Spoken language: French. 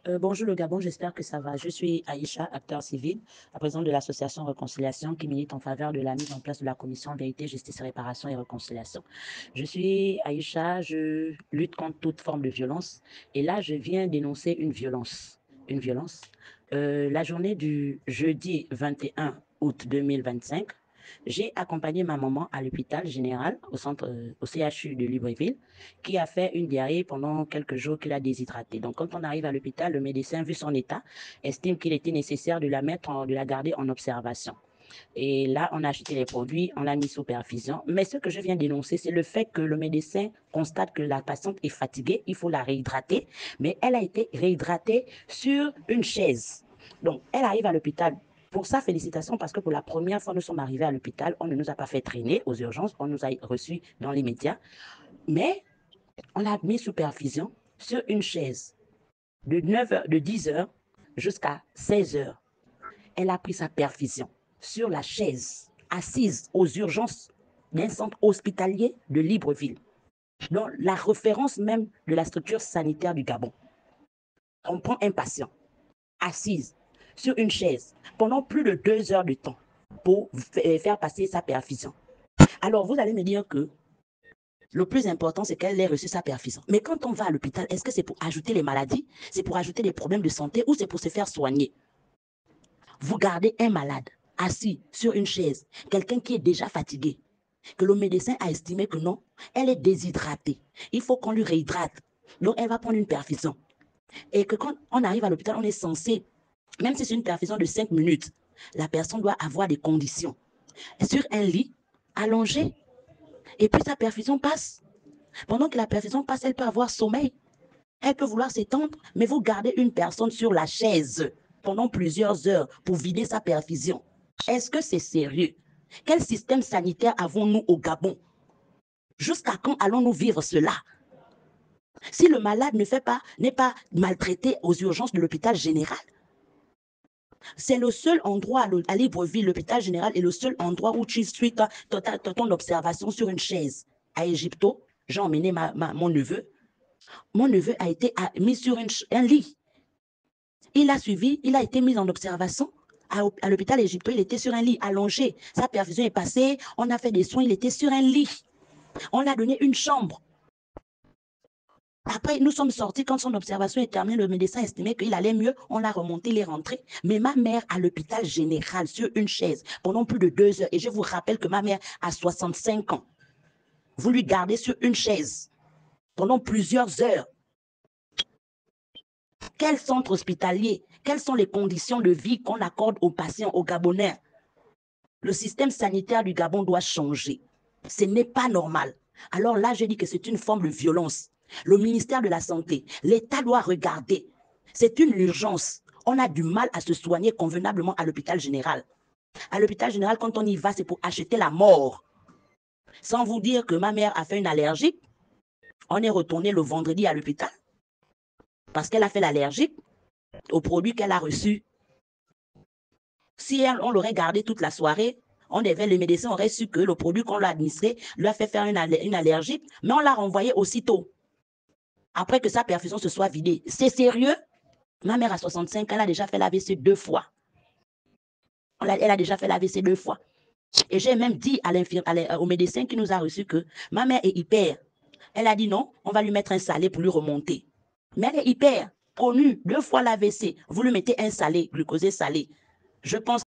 Bonjour le Gabon, j'espère que ça va. Je suis Aïcha, acteur civil, la présidente de l'association Réconciliation qui milite en faveur de la mise en place de la commission Vérité, Justice, Réparation et Réconciliation. Je suis Aïcha, je lutte contre toute forme de violence et là, je viens dénoncer une violence. Une violence. La journée du jeudi 21 août 2025, j'ai accompagné ma maman à l'hôpital général, au CHU de Libreville, qui a fait une diarrhée pendant quelques jours, qui l'a déshydratée. Donc, quand on arrive à l'hôpital, le médecin, vu son état, estime qu'il était nécessaire de la garder en observation. Et là, on a acheté les produits, on l'a mis sous perfusion. Mais ce que je viens d'énoncer, c'est le fait que le médecin constate que la patiente est fatiguée, il faut la réhydrater, mais elle a été réhydratée sur une chaise. Donc, elle arrive à l'hôpital. Pour ça, félicitations, parce que pour la première fois, nous sommes arrivés à l'hôpital, on ne nous a pas fait traîner aux urgences, on nous a reçus dans les médias, mais on l'a mis sous perfusion sur une chaise de 9h, de 10h jusqu'à 16h. Elle a pris sa perfusion sur la chaise, assise aux urgences d'un centre hospitalier de Libreville, dans la référence même de la structure sanitaire du Gabon. On prend un patient, assise sur une chaise, pendant plus de 2 heures de temps pour faire passer sa perfusion. Alors, vous allez me dire que le plus important, c'est qu'elle ait reçu sa perfusion. Mais quand on va à l'hôpital, est-ce que c'est pour ajouter les maladies, c'est pour ajouter des problèmes de santé ou c'est pour se faire soigner? Vous gardez un malade assis sur une chaise, quelqu'un qui est déjà fatigué, que le médecin a estimé que non, elle est déshydratée. Il faut qu'on lui réhydrate. Donc, elle va prendre une perfusion. Et que quand on arrive à l'hôpital, on est censé, même si c'est une perfusion de 5 minutes, la personne doit avoir des conditions. Sur un lit, allongé, et puis sa perfusion passe. Pendant que la perfusion passe, elle peut avoir sommeil. Elle peut vouloir s'étendre, mais vous gardez une personne sur la chaise pendant plusieurs heures pour vider sa perfusion. Est-ce que c'est sérieux? Quel système sanitaire avons-nous au Gabon? Jusqu'à quand allons-nous vivre cela? Si le malade n'est pas maltraité aux urgences de l'hôpital général, c'est le seul endroit à Libreville, l'hôpital général est le seul endroit où tu suis ton observation sur une chaise. À Égypto, j'ai emmené mon neveu. Mon neveu a été mis sur un lit. Il a suivi, il a été mis en observation à l'hôpital égyptien. Il était sur un lit allongé. Sa perfusion est passée. On a fait des soins. Il était sur un lit. On a donné une chambre. Après, nous sommes sortis. Quand son observation est terminée, le médecin estimait qu'il allait mieux. On l'a remonté, il est rentré. Mais ma mère à l'hôpital général sur une chaise pendant plus de 2 heures. Et je vous rappelle que ma mère a 65 ans. Vous lui gardez sur une chaise pendant plusieurs heures. Quel centre hospitalier? Quelles sont les conditions de vie qu'on accorde aux patients, aux Gabonais? Le système sanitaire du Gabon doit changer. Ce n'est pas normal. Alors là, je dis que c'est une forme de violence. Le ministère de la Santé, l'État doit regarder. C'est une urgence. On a du mal à se soigner convenablement à l'hôpital général. À l'hôpital général, quand on y va, c'est pour acheter la mort. Sans vous dire que ma mère a fait une allergie. On est retourné le vendredi à l'hôpital parce qu'elle a fait l'allergie aux produits qu'elle a reçus. Si on l'aurait gardé toute la soirée, le médecin aurait su que le produit qu'on lui a administré lui a fait faire une allergie, mais on l'a renvoyé aussitôt, après que sa perfusion se soit vidée. C'est sérieux? Ma mère a 65 ans, elle a déjà fait l'AVC 2 fois. Elle a déjà fait l'AVC 2 fois. Et j'ai même dit au médecin qui nous a reçus que ma mère est hyper. Elle a dit non, on va lui mettre un salé pour lui remonter. Mais elle est hyper, connue, 2 fois l'AVC. Vous lui mettez un salé, glucosé salé. Je pense